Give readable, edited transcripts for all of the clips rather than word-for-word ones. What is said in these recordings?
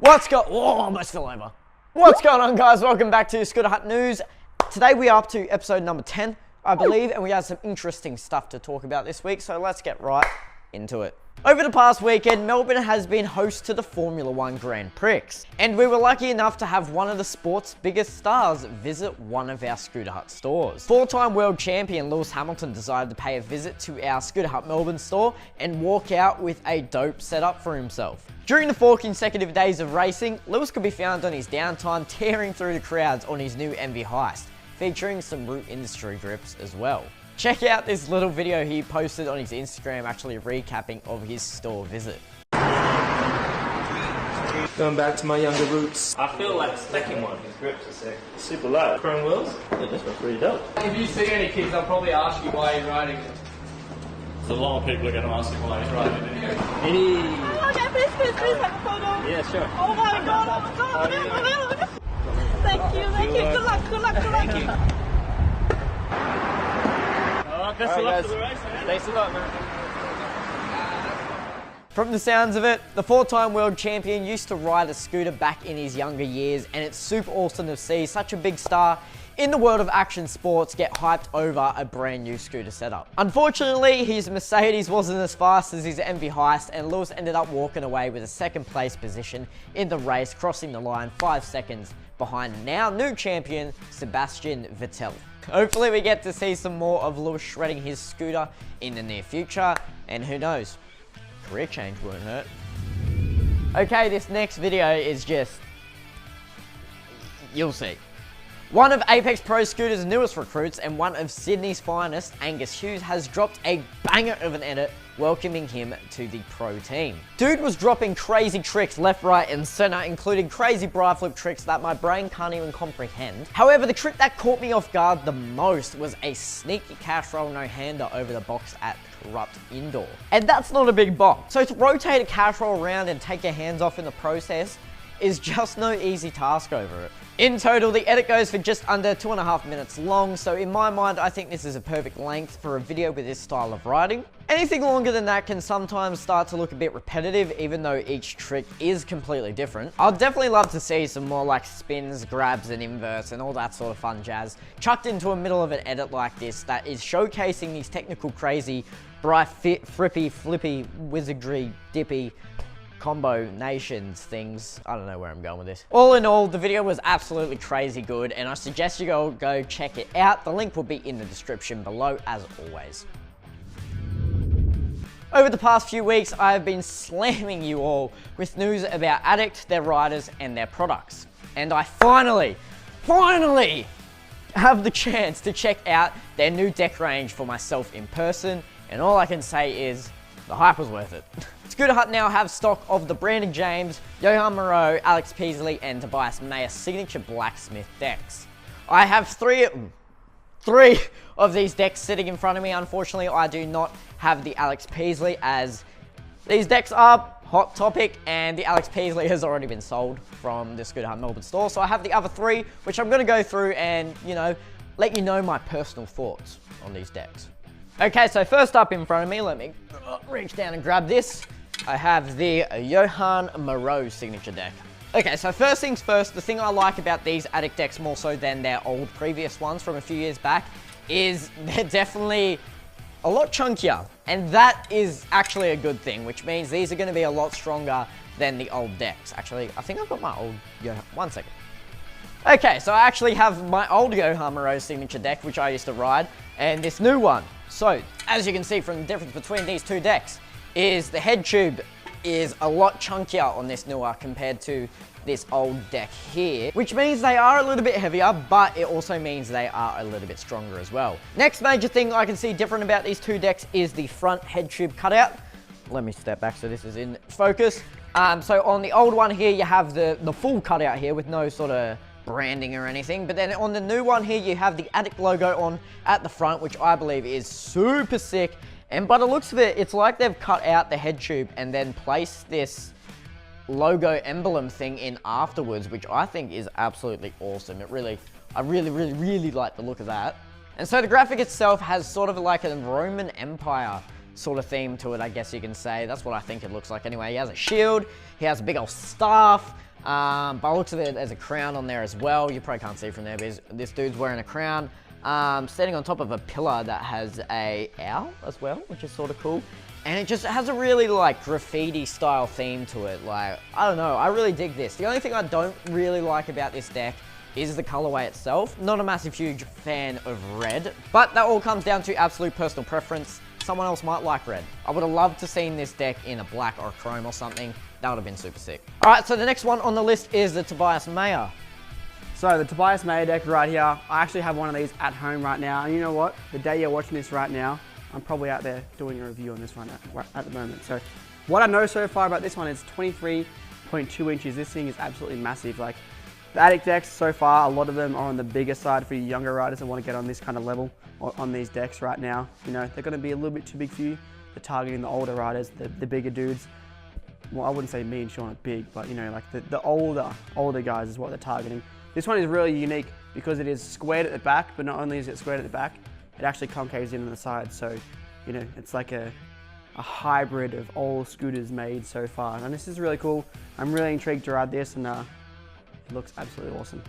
Oh, almost fell over. What's going on, guys? Welcome back to Scooter Hut News. Today we are up to episode number 10, I believe, and we have some interesting stuff to talk about this week, so let's get right into it. Over the past weekend, Melbourne has been host to the Formula 1 Grand Prix, and we were lucky enough to have one of the sport's biggest stars visit one of our Scooter Hut stores. Four-time world champion Lewis Hamilton decided to pay a visit to our Scooter Hut Melbourne store and walk out with a dope setup for himself. During the 4 consecutive days of racing, Lewis could be found on his downtime tearing through the crowds on his new MV Heist, featuring some root industry grips as well. Check out this little video he posted on his Instagram actually recapping of his store visit. Going back to my younger roots. I feel like stacking one. His grips are sick. Super light. Chrome wheels? Yeah, this one's pretty dope. If you see any kids, they'll probably ask you why you're riding it. So a lot of people are going to ask you why he's riding it anyway. Oh, yeah, please have a photo. Yeah, sure. Oh my god. Thank you. Good luck. Best of luck for the race, man. Thanks a lot, man. From the sounds of it, the 4-time world champion used to ride a scooter back in his younger years, and it's super awesome to see such a big star in the world of action sports get hyped over a brand new scooter setup. Unfortunately, his Mercedes wasn't as fast as his MV Heist, and Lewis ended up walking away with a 2nd place position in the race, crossing the line 5 seconds behind now new champion Sebastian Vettel. Hopefully we get to see some more of Lewis shredding his scooter in the near future, and who knows, career change won't hurt. Okay, this next video is just, you'll see. One of Apex Pro Scooter's newest recruits and one of Sydney's finest, Angus Hughes, has dropped a banger of an edit welcoming him to the pro team. Dude was dropping crazy tricks left, right, and center, including crazy bri flip tricks that my brain can't even comprehend. However, the trick that caught me off guard the most was a sneaky cash roll no-hander over the box at Corrupt Indoor. And that's not a big box. So to rotate a cash roll around and take your hands off in the process is just no easy task over it. In total, the edit goes for just under 2.5 minutes long, so in my mind, I think this is a perfect length for a video with this style of riding. Anything longer than that can sometimes start to look a bit repetitive, even though each trick is completely different. I'd definitely love to see some more like spins, grabs, and inverts, and all that sort of fun jazz chucked into a middle of an edit like this that is showcasing these technical, crazy, frippy, flippy, wizardry, dippy, combo nations things. I don't know where I'm going with this. All in all, the video was absolutely crazy good, and I suggest you go check it out. The link will be in the description below, as always. Over the past few weeks, I have been slamming you all with news about Addict, their riders, and their products. And I finally have the chance to check out their new deck range for myself in person, and all I can say is, the hype was worth it. Scooter Hut now have stock of the Brandon James, Johan Moreau, Alex Peasley, and Tobias Mayer signature blacksmith decks. I have three of these decks sitting in front of me. Unfortunately, I do not have the Alex Peasley, as these decks are hot topic and the Alex Peasley has already been sold from the Scooter Hut Melbourne store. So I have the other 3, which I'm going to go through and, let you know my personal thoughts on these decks. Okay, so first up in front of me, let me reach down and grab this. I have the Johan Moreau signature deck. Okay, so first things first, the thing I like about these Addict decks more so than their old previous ones from a few years back is they're definitely a lot chunkier. And that is actually a good thing, which means these are going to be a lot stronger than the old decks. Actually, I think I've got my old Johan. One second. Okay, so I actually have my old Johan Moreau signature deck, which I used to ride, and this new one. So, as you can see from the difference between these two decks, is the head tube is a lot chunkier on this newer compared to this old deck here, which means they are a little bit heavier, but it also means they are a little bit stronger as well. Next major thing I can see different about these two decks is the front head tube cutout. Let me step back so this is in focus. So on the old one here, you have the full cutout here with no sort of branding or anything, but then on the new one here, you have the Addict logo on at the front, which I believe is super sick. And by the looks of it, it's like they've cut out the head tube and then placed this logo emblem thing in afterwards, which I think is absolutely awesome. I really like the look of that. And so the graphic itself has sort of like a Roman Empire sort of theme to it, I guess you can say. That's what I think it looks like anyway. He has a shield, he has a big old staff. By the looks of it, there's a crown on there as well. You probably can't see from there, but this dude's wearing a crown. Standing on top of a pillar that has a owl as well, which is sort of cool. And it just has a really like graffiti style theme to it. Like, I don't know, I really dig this. The only thing I don't really like about this deck is the colorway itself. Not a massive huge fan of red, but that all comes down to absolute personal preference. Someone else might like red. I would have loved to seen this deck in a black or a chrome or something. That would have been super sick. All right, so the next one on the list is the Tobias Mayer. So the Tobias Mayer deck right here, I actually have one of these at home right now. And you know what? The day you're watching this right now, I'm probably out there doing a review on this one at the moment. So what I know so far about this one is 23.2 inches. This thing is absolutely massive. Like the Addict Decks so far, a lot of them are on the bigger side for you younger riders that want to get on this kind of level on these decks right now. You know, they're going to be a little bit too big for you. They're targeting the older riders, the bigger dudes. Well, I wouldn't say me and Sean are big, but you know, like the older guys is what they're targeting. This one is really unique because it is squared at the back, but not only is it squared at the back, it actually concaves in on the side. So, you know, it's like a hybrid of all scooters made so far. And this is really cool. I'm really intrigued to ride this, and it looks absolutely awesome.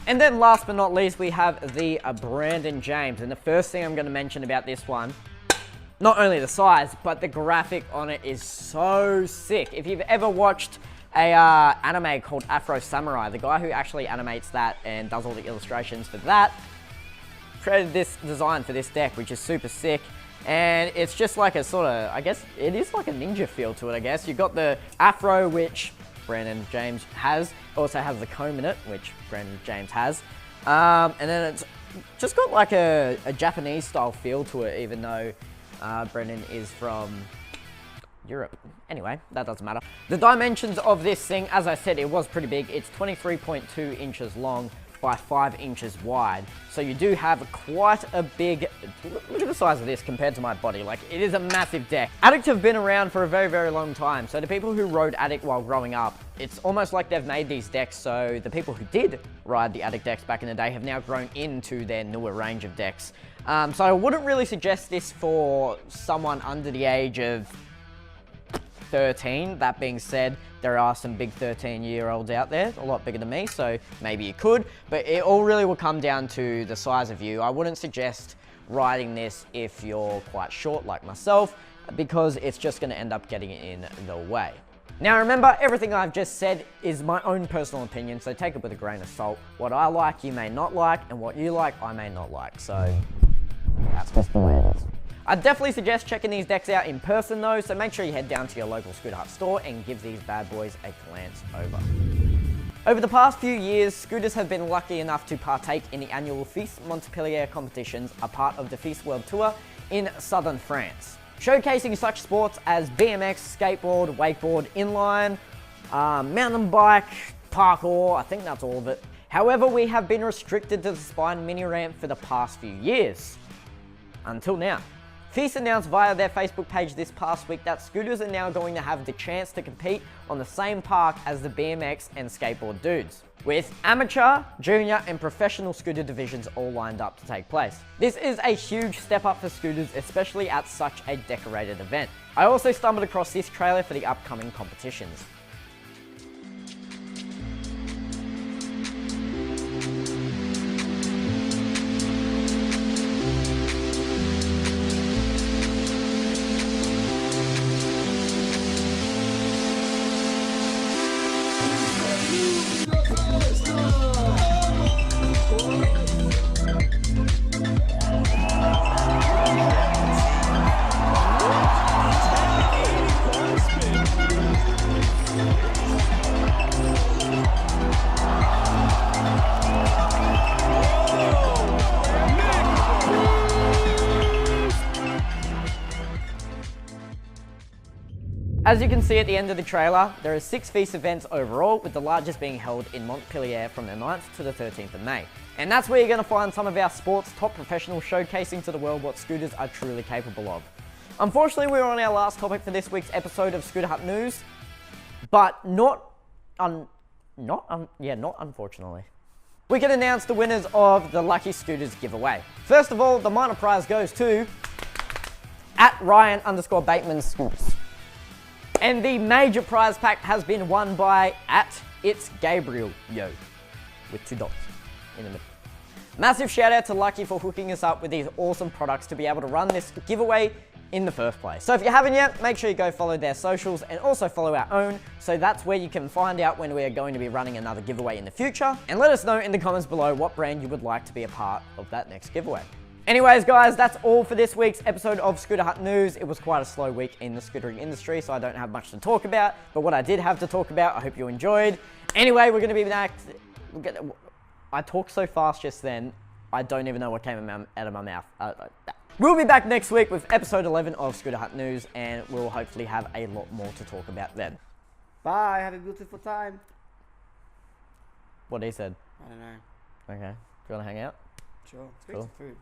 And then last but not least, we have the Brandon James. And the first thing I'm going to mention about this one, not only the size, but the graphic on it is so sick. If you've ever watched a anime called Afro Samurai, the guy who actually animates that and does all the illustrations for that, created this design for this deck, which is super sick. And it's just like a sort of, I guess, it is like a ninja feel to it, I guess. You've got the afro, which Brandon James has. Also has the comb in it, which Brandon James has. And then it's just got like a Japanese style feel to it, even though Brandon is from Europe. Anyway, that doesn't matter. The dimensions of this thing, as I said, it was pretty big. It's 23.2 inches long by 5 inches wide. So you do have quite a big, look at the size of this compared to my body. Like, it is a massive deck. Addict have been around for a very, very long time. So the people who rode Addict while growing up, it's almost like they've made these decks. So the people who did ride the Addict decks back in the day have now grown into their newer range of decks. So I wouldn't really suggest this for someone under the age of 13. That being said, there are some big 13-year-olds out there, a lot bigger than me, so maybe you could, but it all really will come down to the size of you. I wouldn't suggest riding this if you're quite short like myself, because it's just going to end up getting in the way. Now remember, everything I've just said is my own personal opinion, so take it with a grain of salt. What I like, you may not like, and what you like, I may not like, so that's just the way it is. I definitely suggest checking these decks out in person though, so make sure you head down to your local Scooter Hut store and give these bad boys a glance over. Over the past few years, scooters have been lucky enough to partake in the annual FISE Montpellier competitions, a part of the FISE World Tour in southern France. Showcasing such sports as BMX, skateboard, wakeboard, inline, mountain bike, parkour, I think that's all of it. However, we have been restricted to the Spine mini ramp for the past few years. Until now. FISE announced via their Facebook page this past week that scooters are now going to have the chance to compete on the same park as the BMX and skateboard dudes, with amateur, junior and professional scooter divisions all lined up to take place. This is a huge step up for scooters, especially at such a decorated event. I also stumbled across this trailer for the upcoming competitions. As you can see at the end of the trailer, there are 6 FISE events overall, with the largest being held in Montpellier from the 9th to the 13th of May. And that's where you're going to find some of our sport's top professionals showcasing to the world what scooters are truly capable of. Unfortunately, we're on our last topic for this week's episode of Scooter Hut News, but not unfortunately. We can announce the winners of the Lucky Scooters giveaway. First of all, the minor prize goes to at Ryan_Bateman Scoots. And the major prize pack has been won by at It's Gabriel Yo, with 2 dots in the middle. Massive shout out to Lucky for hooking us up with these awesome products to be able to run this giveaway in the first place. So if you haven't yet, make sure you go follow their socials and also follow our own. So that's where you can find out when we are going to be running another giveaway in the future. And let us know in the comments below what brand you would like to be a part of that next giveaway. Anyways, guys, that's all for this week's episode of Scooter Hut News. It was quite a slow week in the scootering industry, so I don't have much to talk about. But what I did have to talk about, I hope you enjoyed. Anyway, we're going to be back. I talked so fast just then, I don't even know what came out of my mouth. We'll be back next week with episode 11 of Scooter Hut News, and we'll hopefully have a lot more to talk about then. Bye. Have a beautiful time. What he said. I don't know. Okay. Do you want to hang out? Sure. Let's Cool. get some food.